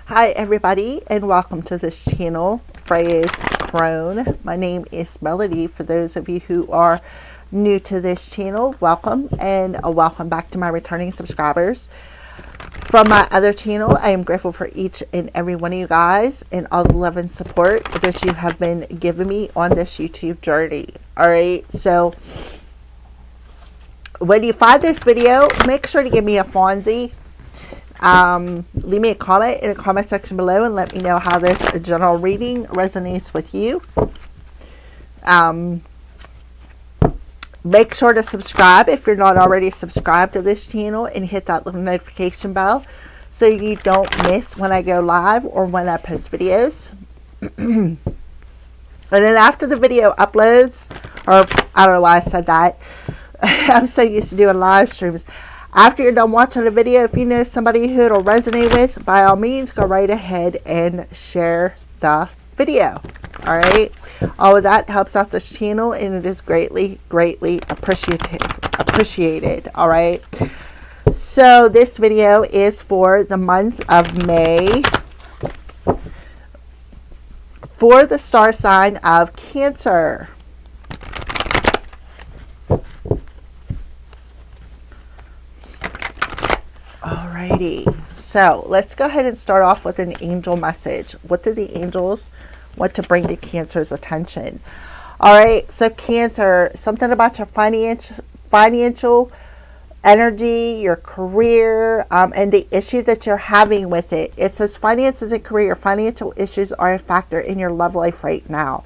Hi everybody, and welcome to this channel, Freya's Crone. My name is Melody. For those of you who are new to this channel, welcome, and welcome back to my returning subscribers. From my other channel, I am grateful for each and every one of you guys and all the love and support that you have been giving me on this YouTube journey. Alright, so when you find this video, make sure to give me a Fonzie. Leave me a comment in the comment section below and let me know how this general reading resonates with you. Make sure to subscribe if you're not already subscribed to this channel, and hit that little notification bell so you don't miss when I go live or when I post videos. And then after the video uploads, or I don't know why I said that, I'm so used to doing live streams. After you're done watching the video, if you know somebody who it'll resonate with, by all means, go right ahead and share the video. Alright? All of that helps out this channel, and it is greatly, greatly appreciated. Alright? So, this video is for the month of May, for the star sign of Cancer. Alrighty, so let's go ahead and start off with an angel message. What do the angels want to bring to Cancer's attention? Alright, so Cancer, something about your financial energy, your career, and the issue that you're having with it. It says finances and career. Financial issues are a factor in your love life right now.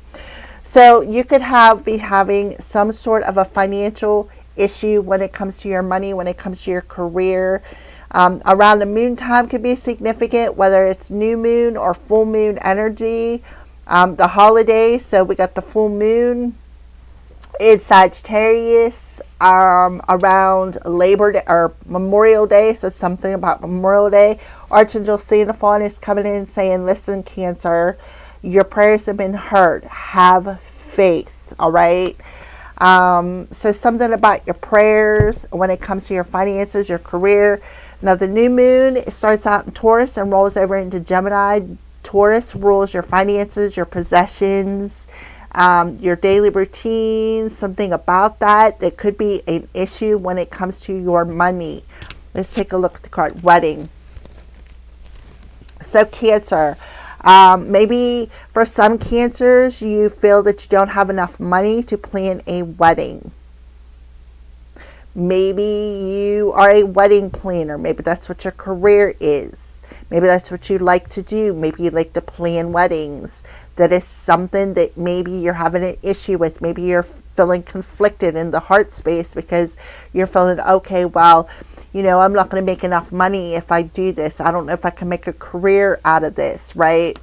So you could be having some sort of a financial issue when it comes to your money, when it comes to your career. Around the moon time could be significant, whether it's new moon or full moon energy. The holidays, so we got the full moon in Sagittarius around Labor Day or Memorial Day, so something about Memorial Day. Archangel Santa is coming in saying, listen, Cancer, your prayers have been heard. Have faith, all right? So something about your prayers when it comes to your finances, your career. Now, the new moon, it starts out in Taurus and rolls over into Gemini. Taurus rules your finances, your possessions, your daily routine, something about that. That could be an issue when it comes to your money. Let's take a look at the card, wedding. So, Cancer, maybe for some Cancers, you feel that you don't have enough money to plan a wedding. Maybe you are a wedding planner. Maybe that's what your career is. Maybe that's what you like to do. Maybe you like to plan weddings. That is something that maybe you're having an issue with. Maybe you're feeling conflicted in the heart space because you're feeling, okay, well, you know, I'm not going to make enough money if I do this. I don't know if I can make a career out of this, right?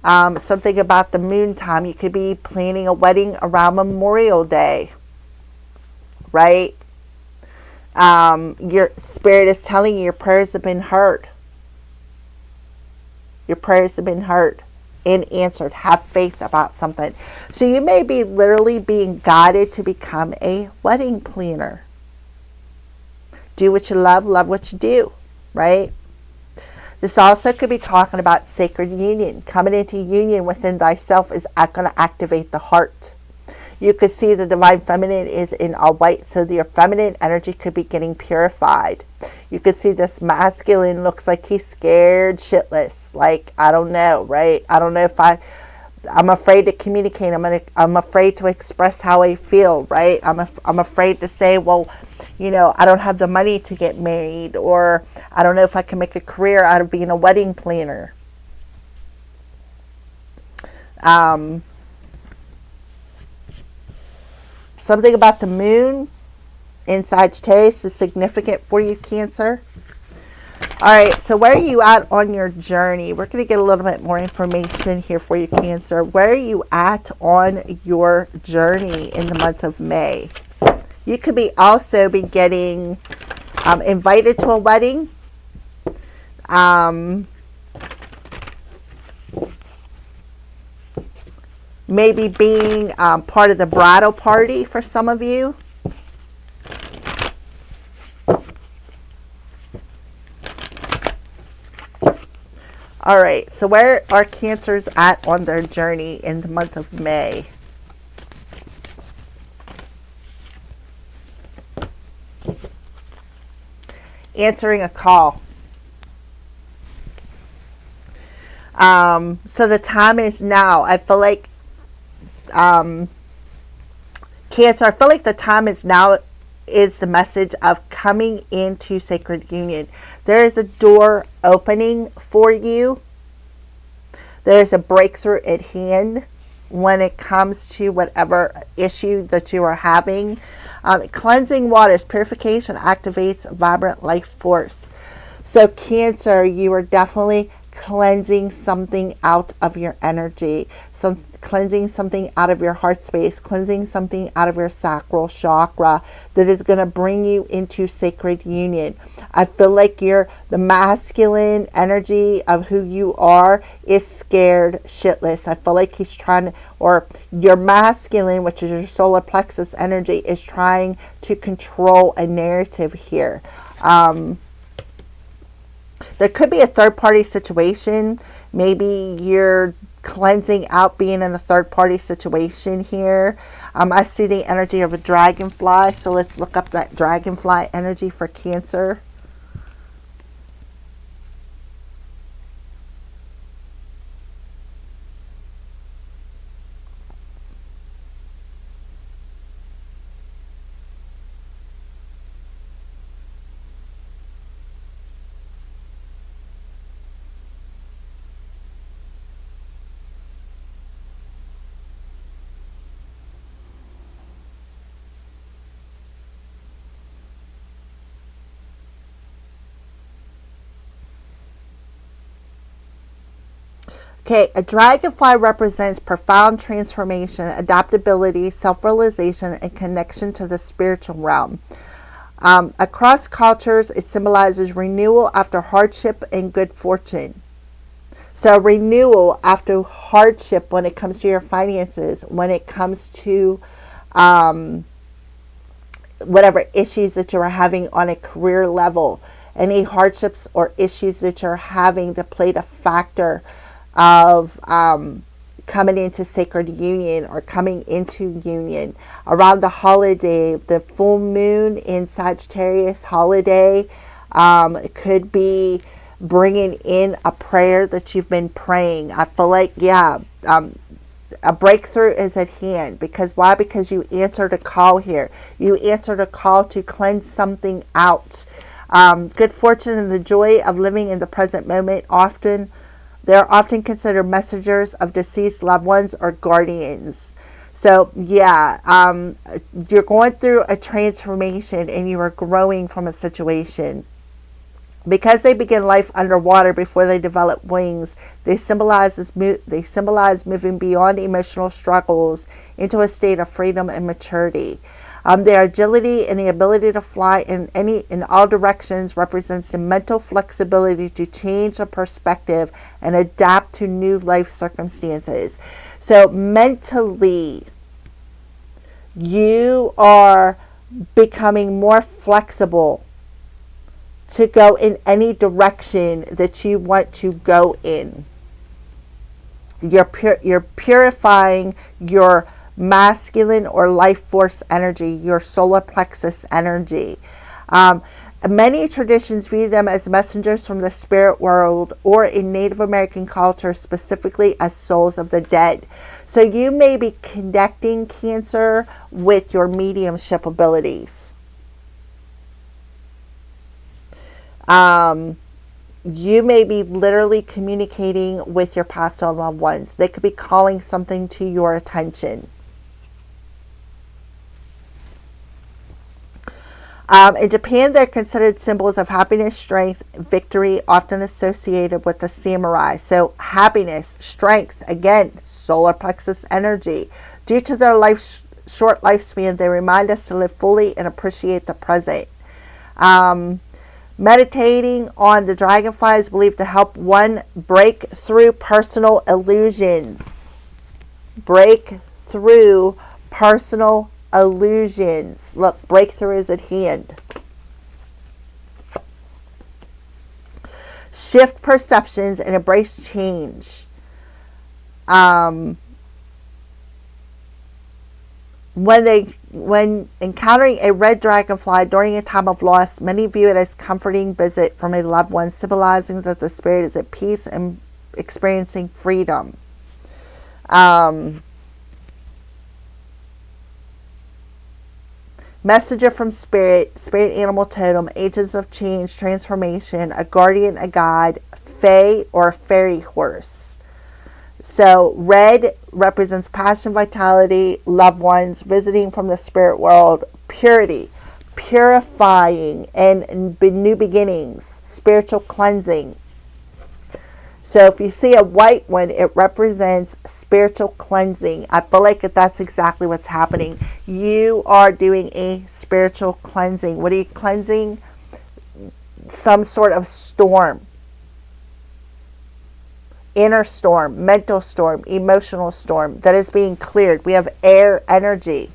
Something about the moon time. You could be planning a wedding around Memorial Day, right? Your spirit is telling you your prayers have been heard. Your prayers have been heard and answered. Have faith about something. So you may be literally being guided to become a wedding planner. Do what you love what you do, right? This also could be talking about sacred union. Coming into union within thyself is going to activate the heart. You could see the divine feminine is in all white, so your feminine energy could be getting purified. You could see this masculine looks like he's scared shitless. Like, I don't know, right? I don't know if I'm afraid to communicate. I'm afraid to express how I feel, right? I'm afraid to say, well, you know, I don't have the money to get married, or I don't know if I can make a career out of being a wedding planner. Something about the moon in Sagittarius is significant for you, Cancer. All right, so where are you at on your journey? We're going to get a little bit more information here for you, Cancer. Where are you at on your journey in the month of May? You could also be getting invited to a wedding. Maybe being part of the bridal party for some of you. All right, so where are Cancers at on their journey in the month of May? Answering a call. So the time is now. I feel like, Cancer, I feel like the time is now is the message of coming into sacred union. There is a door opening for you. There is a breakthrough at hand when it comes to whatever issue that you are having. Cleansing waters, purification activates vibrant life force. So Cancer, you are definitely cleansing something out of your energy, cleansing something out of your heart space, cleansing something out of your sacral chakra that is going to bring you into sacred union. I feel like the masculine energy of who you are is scared shitless. I feel like he's trying, or your masculine, which is your solar plexus energy, is trying to control a narrative here. There could be a third-party situation. Maybe you're cleansing out being in a third-party situation here. I see the energy of a dragonfly, so let's look up that dragonfly energy for Cancer. Okay, a dragonfly represents profound transformation, adaptability, self-realization, and connection to the spiritual realm. Across cultures, it symbolizes renewal after hardship and good fortune. So renewal after hardship when it comes to your finances, when it comes to whatever issues that you are having on a career level, any hardships or issues that you're having that played a factor of coming into sacred union or coming into union. Around the holiday, the full moon in Sagittarius holiday, it could be bringing in a prayer that you've been praying. I feel like, a breakthrough is at hand. Because why? Because you answered a call here. You answered a call to cleanse something out. Good fortune and the joy of living in the present moment they're often considered messengers of deceased loved ones or guardians. So, you're going through a transformation and you are growing from a situation. Because they begin life underwater before they develop wings, they symbolize moving beyond emotional struggles into a state of freedom and maturity. Their agility and the ability to fly in all directions represents the mental flexibility to change the perspective and adapt to new life circumstances. So mentally, you are becoming more flexible to go in any direction that you want to go in. You're purifying your masculine or life force energy, your solar plexus energy. Many traditions view them as messengers from the spirit world, or in Native American culture specifically as souls of the dead. So you may be connecting, Cancer, with your mediumship abilities. You may be literally communicating with your past loved ones. They could be calling something to your attention. In Japan, they're considered symbols of happiness, strength, victory, often associated with the samurai. So happiness, strength, again, solar plexus energy. Due to their short lifespan, they remind us to live fully and appreciate the present. Meditating on the dragonfly is believed to help one break through personal illusions. Break through personal illusions. Look, breakthrough is at hand. Shift perceptions and embrace change. When encountering a red dragonfly during a time of loss, many view it as comforting visit from a loved one, symbolizing that the spirit is at peace and experiencing freedom. Messenger from spirit, spirit animal totem, agents of change, transformation, a guardian, a guide, fae or fairy horse. So red represents passion, vitality, loved ones, visiting from the spirit world, purity, purifying, and new beginnings, spiritual cleansing. So if you see a white one, it represents spiritual cleansing. I feel like that's exactly what's happening. You are doing a spiritual cleansing. What are you cleansing? Some sort of storm. Inner storm, mental storm, emotional storm that is being cleared. We have air energy.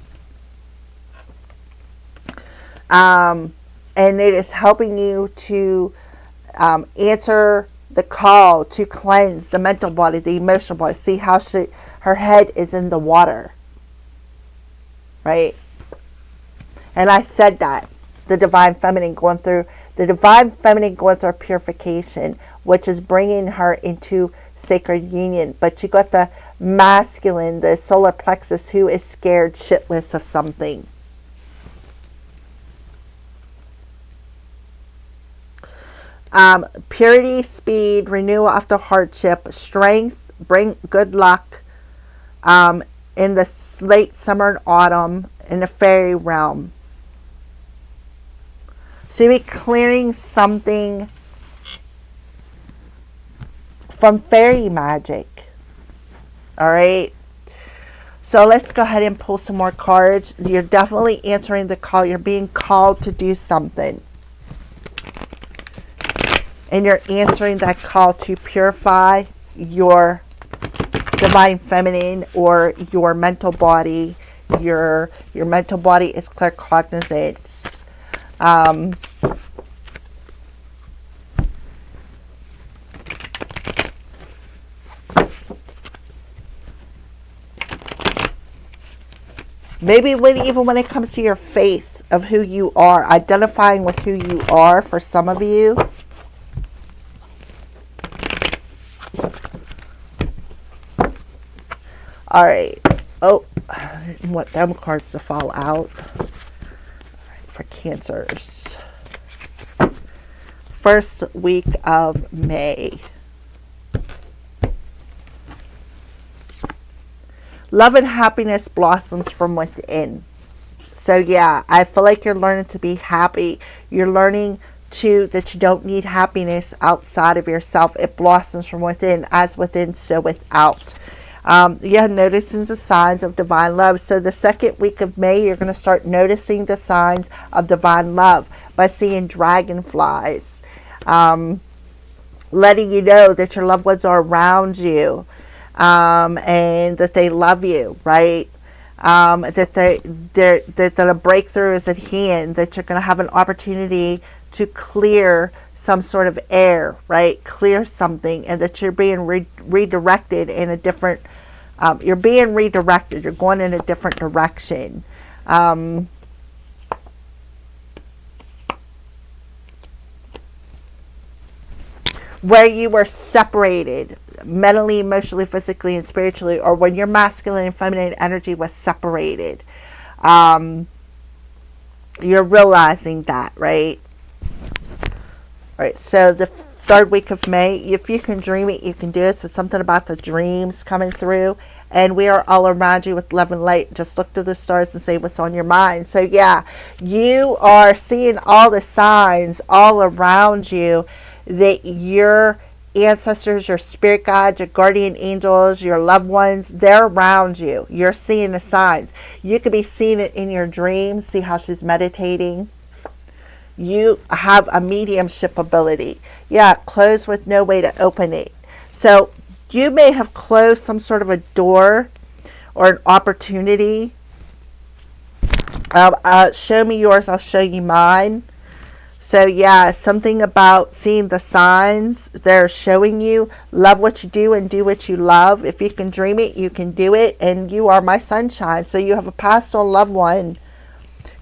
And it is helping you to answer the call to cleanse the mental body, the emotional body. See how her head is in the water, right? And I said that the divine feminine going through a purification, which is bringing her into sacred union. But you got the masculine, the solar plexus, who is scared shitless of something. Purity, speed, renewal after hardship, strength, bring good luck in the late summer and autumn in the fairy realm. So you'll be clearing something from fairy magic. All right. So let's go ahead and pull some more cards. You're definitely answering the call. You're being called to do something. And you're answering that call to purify your divine feminine or your mental body. Your mental body is claircognizance. Maybe even when it comes to your faith of who you are, identifying with who you are for some of you. All right. Oh, I didn't want them cards to fall out. All right, for Cancers. First week of May. Love and happiness blossoms from within. So yeah, I feel like you're learning to be happy. You're learning that you don't need happiness outside of yourself. It blossoms from within, as within, so without. Yeah, noticing the signs of divine love. So the second week of May, you're going to start noticing the signs of divine love by seeing dragonflies, letting you know that your loved ones are around you, and that they love you, right? That a breakthrough is at hand, that you're going to have an opportunity to clear some sort of air, right? Clear something, and that you're being redirected in a different, you're being redirected. You're going in a different direction. Where you were separated mentally, emotionally, physically, and spiritually, or when your masculine and feminine energy was separated. You're realizing that, right? All right, so the third week of May, if you can dream it, you can do it. So something about the dreams coming through. And we are all around you with love and light. Just look to the stars and say what's on your mind. So yeah, you are seeing all the signs all around you that your ancestors, your spirit guides, your guardian angels, your loved ones, they're around you. You're seeing the signs. You could be seeing it in your dreams. See how she's meditating. You have a mediumship ability. Yeah, closed with no way to open it. So you may have closed some sort of a door or an opportunity. Show me yours, I'll show you mine. So yeah, something about seeing the signs they're showing you. Love what you do and do what you love. If you can dream it, you can do it. And you are my sunshine. So you have a past on loved one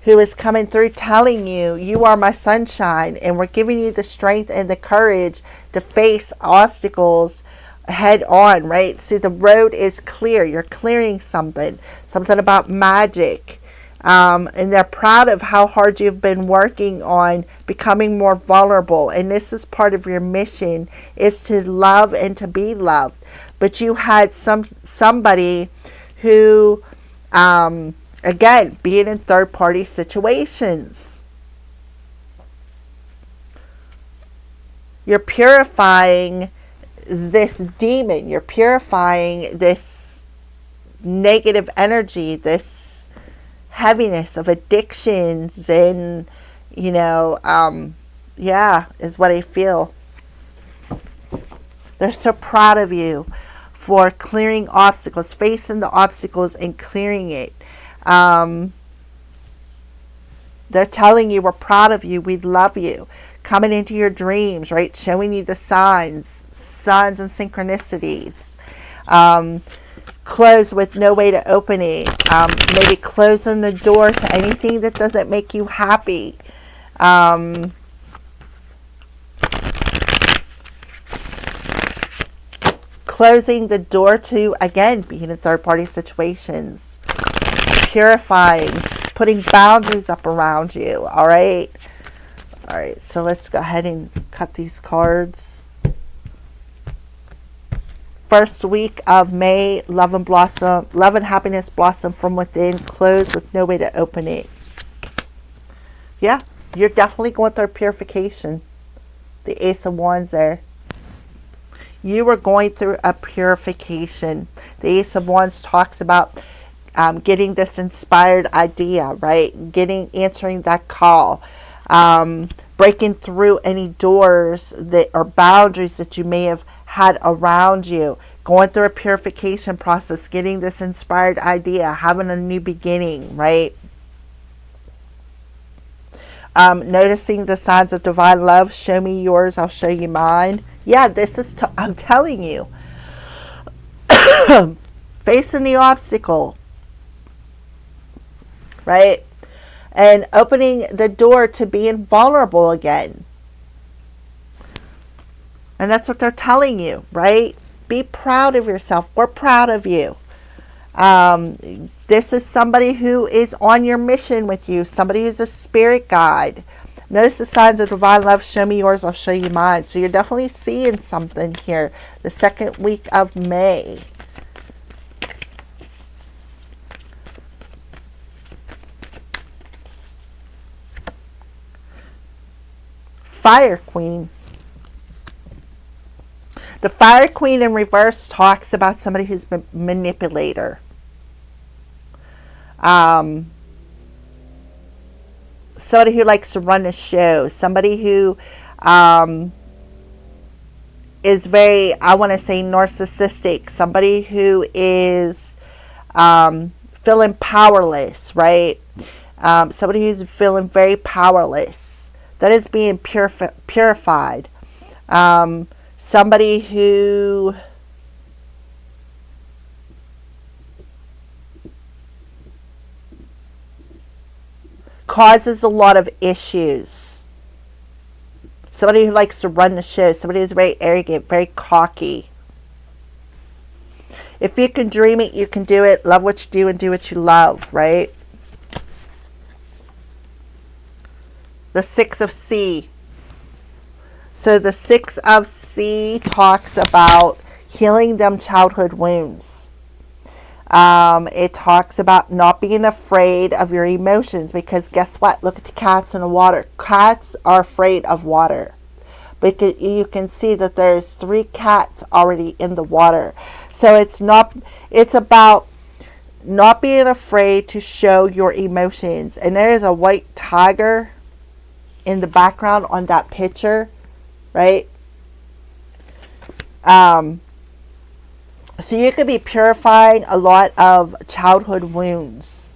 who is coming through telling you, you are my sunshine. And we're giving you the strength and the courage to face obstacles head on, right? See, the road is clear. You're clearing something about magic. And they're proud of how hard you've been working on becoming more vulnerable. And this is part of your mission, is to love and to be loved. But you had somebody who, again, being in third party situations. You're purifying this demon. You're purifying this negative energy, this heaviness of addictions, and yeah, is what I feel. They're so proud of you for clearing obstacles, facing the obstacles and clearing it. They're telling you, we're proud of you, we love you, coming into your dreams, right? Showing you the signs and synchronicities. Close with no way to open it. Maybe closing the door to anything that doesn't make you happy. Closing the door to, again, being in third-party situations. Purifying, putting boundaries up around you. All right. So let's go ahead and cut these cards. First week of May, love and happiness blossom from within, close with no way to open it. Yeah, you're definitely going through purification. The Ace of Wands there. You were going through a purification. The Ace of Wands talks about getting this inspired idea, right? Answering that call. Breaking through any doors or boundaries that you may have had around you, going through a purification process, getting this inspired idea, having a new beginning, right? Noticing the signs of divine love. Show me yours, I'll show you mine. Yeah, this is, I'm telling you. Facing the obstacle, right? And opening the door to being vulnerable again. And that's what they're telling you, right? Be proud of yourself. We're proud of you. This is somebody who is on your mission with you. Somebody who's a spirit guide. Notice the signs of divine love. Show me yours, I'll show you mine. So you're definitely seeing something here. The second week of May. Fire Queen. The Fire Queen in reverse talks about somebody who's a manipulator. Somebody who likes to run a show. Somebody who is very, I want to say, narcissistic. Somebody who is feeling powerless, right? Somebody who's feeling very powerless. That is being purified. Somebody who causes a lot of issues. Somebody who likes to run the show. Somebody who's very arrogant, very cocky. If you can dream it, you can do it. Love what you do and do what you love, right? The Six of Sea. So the Six of Sea talks about healing them childhood wounds. It talks about not being afraid of your emotions, because guess what? Look at the cats in the water. Cats are afraid of water. Because you can see that there's 3 cats already in the water. So it's about not being afraid to show your emotions. And there is a white tiger in the background on that picture, right? So you could be purifying a lot of childhood wounds.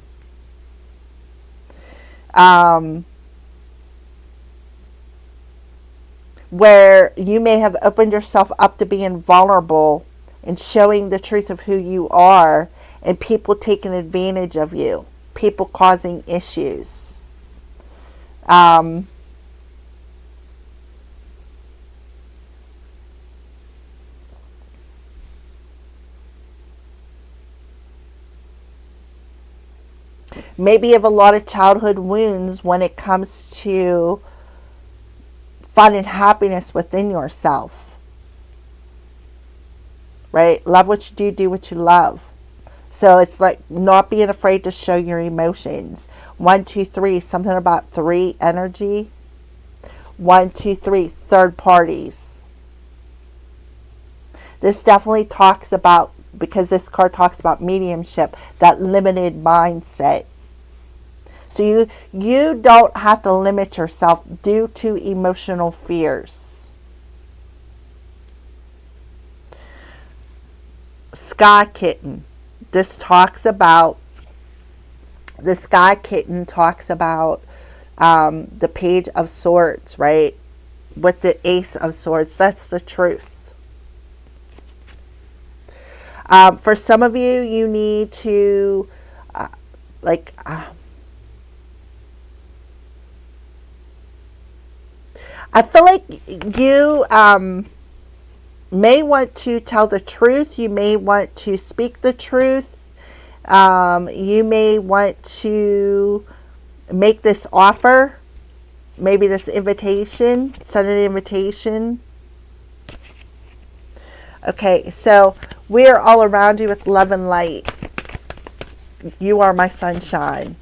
where you may have opened yourself up to being vulnerable and showing the truth of who you are, and people taking advantage of you, people causing issues. Maybe you have a lot of childhood wounds when it comes to finding happiness within yourself. Right? Love what you do, do what you love. So it's like not being afraid to show your emotions. 1, 2, 3, something about 3 energy. 1, 2, 3, third parties. This definitely talks about, because this card talks about mediumship, that limited mindset. So you don't have to limit yourself due to emotional fears. Sky Kitten. This talks about, the Sky Kitten talks about the Page of Swords, right? With the Ace of Swords. That's the truth. For some of you, you need to, I feel like you may want to tell the truth. You may want to speak the truth. You may want to make this offer, maybe this invitation, send an invitation. Okay, so we are all around you with love and light. You are my sunshine.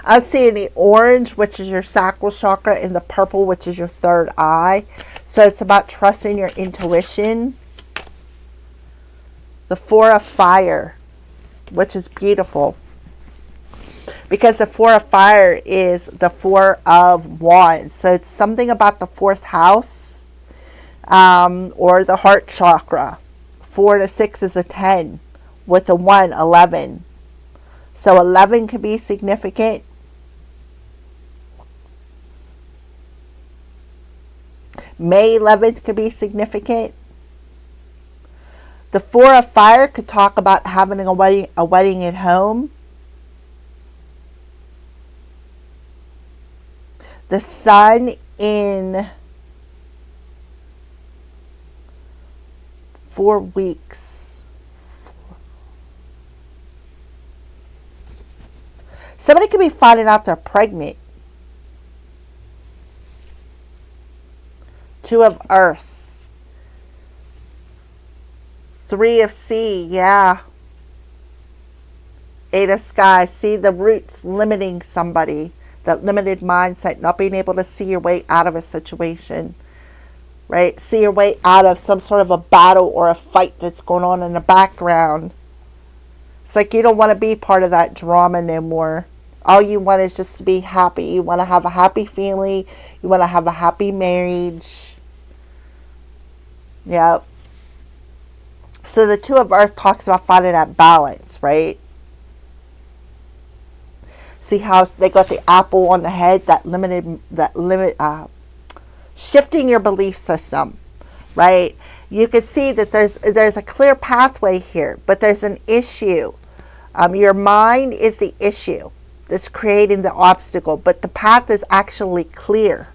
I'm seeing the orange, which is your sacral chakra, and the purple, which is your third eye. So it's about trusting your intuition. The 4 of Fire, which is beautiful, because the 4 of Fire is the 4 of Wands. So it's something about the 4th house, or the heart chakra. 4 to 6 is a 10, with the 1, 11. So 11 could be significant. May 11th could be significant. The 4 of Fire could talk about having a wedding at home. The Sun in 4 weeks. Somebody could be finding out they're pregnant. 2 of Earth. 3 of Sea, yeah. 8 of Sky. See the roots limiting somebody. That limited mindset, not being able to see your way out of a situation. Right? See your way out of some sort of a battle or a fight that's going on in the background. It's like you don't want to be part of that drama no more. All you want is just to be happy. You want to have a happy family. You want to have a happy marriage. Yep. So the 2 of Earth talks about finding that balance, right? See how they got the apple on the head, shifting your belief system, right? You can see that there's a clear pathway here, but there's an issue. Your mind is the issue that's creating the obstacle, but the path is actually clear.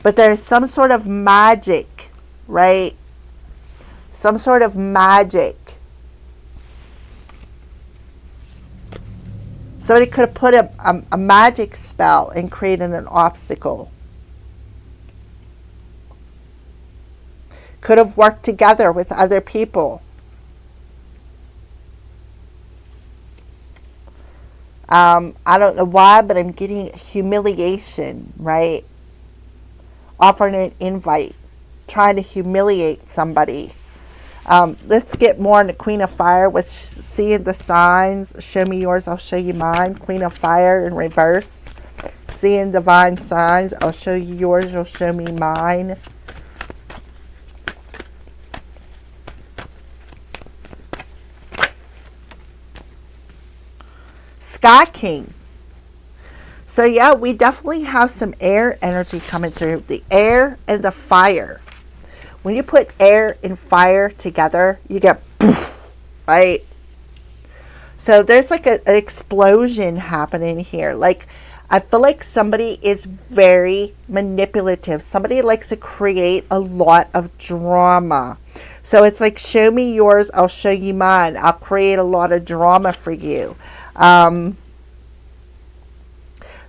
But there's some sort of magic, right? Some sort of magic. Somebody could have put a magic spell and created an obstacle. Could have worked together with other people. I don't know why, but I'm getting humiliation, right? Offering an invite, trying to humiliate somebody. Let's get more on the Queen of Fire with seeing the signs. Show me yours, I'll show you mine. Queen of Fire in reverse. Seeing divine signs. I'll show you yours, you'll show me mine. Sky King. So yeah, we definitely have some air energy coming through. The air and the fire. When you put air and fire together, you get poof, right? So there's like an explosion happening here. Like, I feel like somebody is very manipulative. Somebody likes to create a lot of drama. So it's like, show me yours, I'll show you mine. I'll create a lot of drama for you.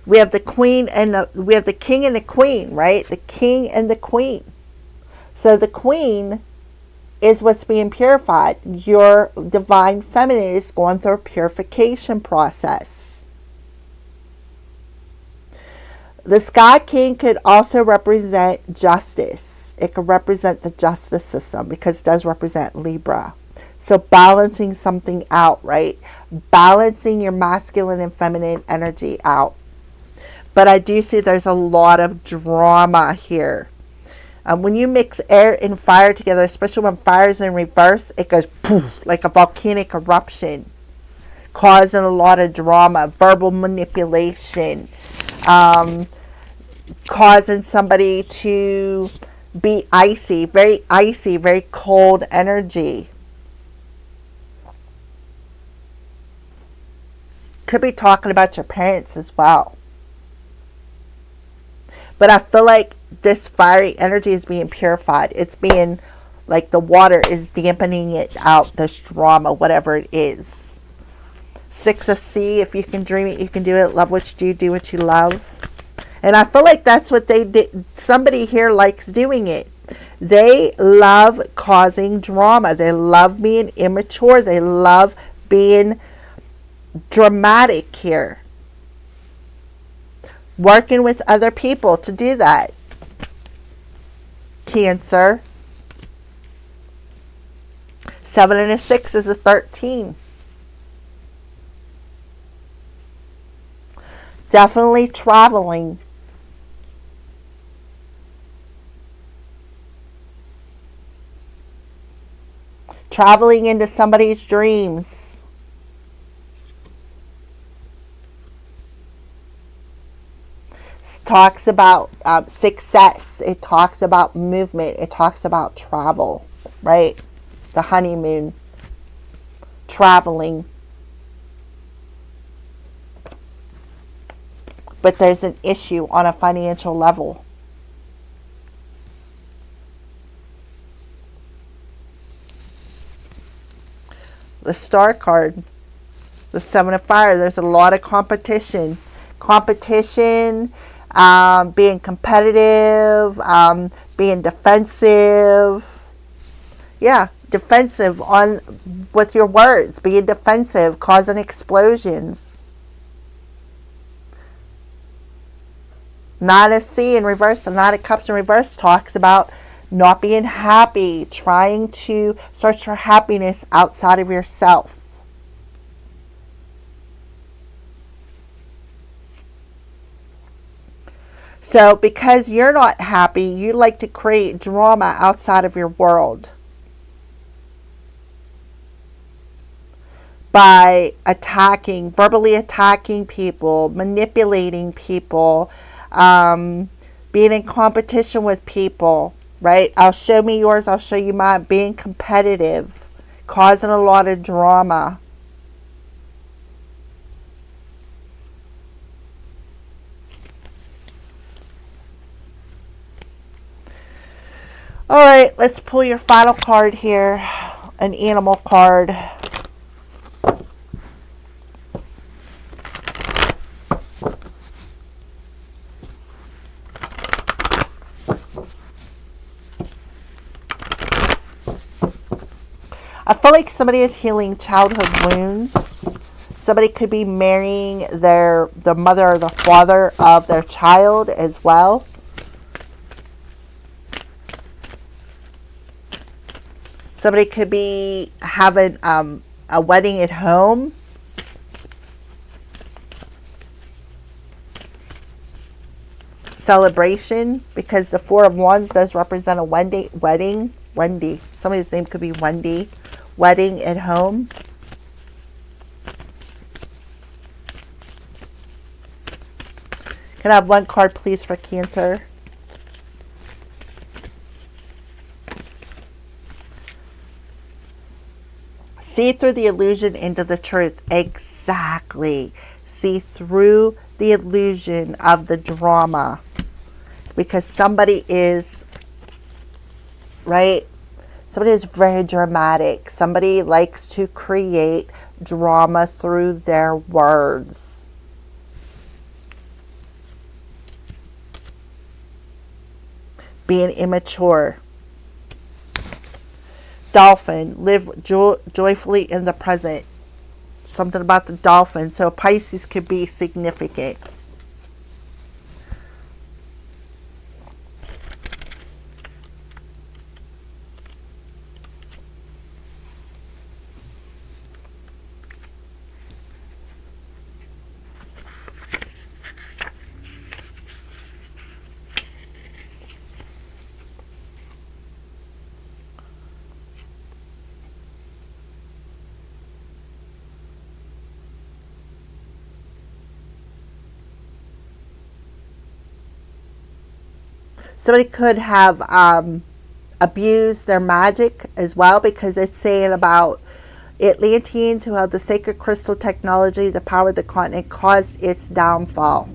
We have the queen and we have the king and the queen, right? The king and the queen. So the queen is what's being purified. Your divine feminine is going through a purification process. The Sky King could also represent justice. It could represent the justice system because it does represent Libra. So balancing something out, right? Balancing your masculine and feminine energy out. But I do see there's a lot of drama here. When you mix air and fire together, especially when fire is in reverse, it goes poof, like a volcanic eruption, causing a lot of drama, verbal manipulation, causing somebody to be icy, very cold energy. Could be talking about your parents as well. But I feel like this fiery energy is being purified. It's being like the water is dampening it out, this drama, whatever it is. 6 of C, if you can dream it, you can do it. Love what you do what you love. And I feel like that's what they did. Somebody here likes doing it. They love causing drama. They love being immature. They love being dramatic here. Working with other people to do that. Cancer. 7 and a 6 is a 13. Definitely traveling. Traveling into somebody's dreams. Talks about success. It talks about movement. It talks about travel, right? The honeymoon, traveling. But there's an issue on a financial level. The Star card, the 7 of Fire, there's a lot of competition. Being competitive, being defensive. Yeah, defensive on with your words, being defensive, causing explosions. 9 of C in reverse, the 9 of Cups in reverse talks about not being happy, trying to search for happiness outside of yourself. So because you're not happy, you like to create drama outside of your world by attacking, verbally attacking people, manipulating people, being in competition with people, right? I'll show me yours, I'll show you mine, being competitive, causing a lot of drama. All right, let's pull your final card here, an animal card. I feel like somebody is healing childhood wounds. Somebody could be marrying the mother or the father of their child as well. Somebody could be having a wedding at home. Celebration, because the 4 of Wands does represent a wedding. Wendy. Somebody's name could be Wendy. Wedding at home. Can I have one card, please, for Cancer? See through the illusion into the truth. Exactly. See through the illusion of the drama. Because somebody is, right? Somebody is very dramatic. Somebody likes to create drama through their words. Being immature. Dolphin, live joyfully in the present. Something about the dolphin. So Pisces could be significant. Somebody could have abused their magic as well, because it's saying about Atlanteans who held the sacred crystal technology, the power of the continent, caused its downfall.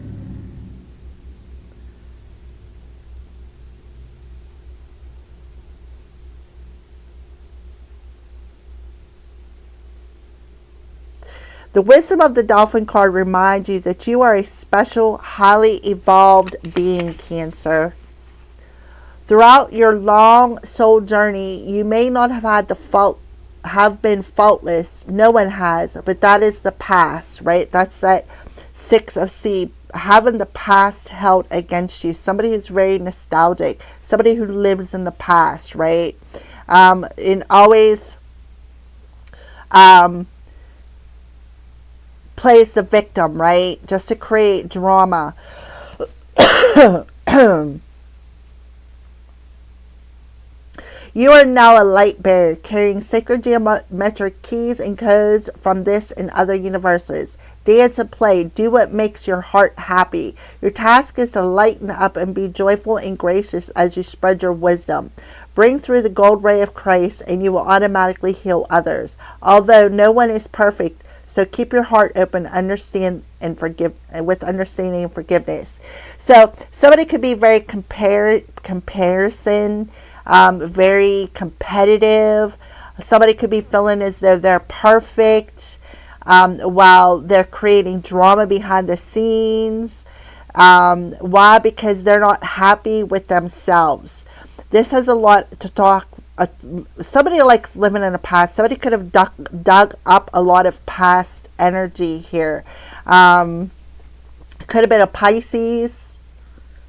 The wisdom of the dolphin card reminds you that you are a special, highly evolved being, Cancer. Throughout your long soul journey, you may not have been faultless. No one has, but that is the past, right? That's that 6 of C, having the past held against you. Somebody who's very nostalgic, somebody who lives in the past, right? And always plays the victim, right? Just to create drama. You are now a light bearer, carrying sacred geometric keys and codes from this and other universes. Dance and play. Do what makes your heart happy. Your task is to lighten up and be joyful and gracious as you spread your wisdom. Bring through the gold ray of Christ and you will automatically heal others. Although no one is perfect, so keep your heart open, understand and forgive with understanding and forgiveness. So somebody could be very comparison, very competitive. Somebody could be feeling as though they're perfect, while they're creating drama behind the scenes. Why? Because they're not happy with themselves. This has a lot to talk. Somebody likes living in the past. Somebody could have dug up a lot of past energy here. Could have been a Pisces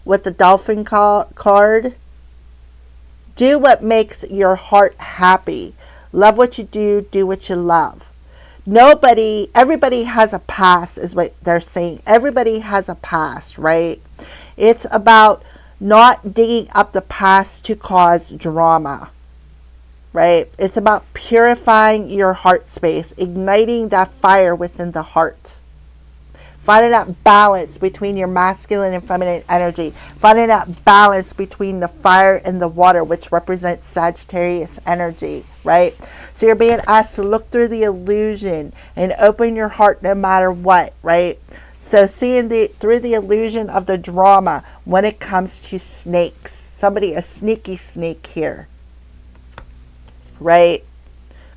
with the dolphin card. Do what makes your heart happy. Love what you do what you love. Everybody has a past is what they're saying. Everybody has a past, right? It's about not digging up the past to cause drama, right? It's about purifying your heart space, igniting that fire within the heart. Finding that balance between your masculine and feminine energy. Finding that balance between the fire and the water, which represents Sagittarius energy, right? So you're being asked to look through the illusion and open your heart no matter what, right? So seeing through the illusion of the drama when it comes to snakes. Somebody, a sneaky snake here, right?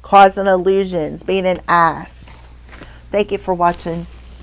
Causing illusions, being an ass. Thank you for watching.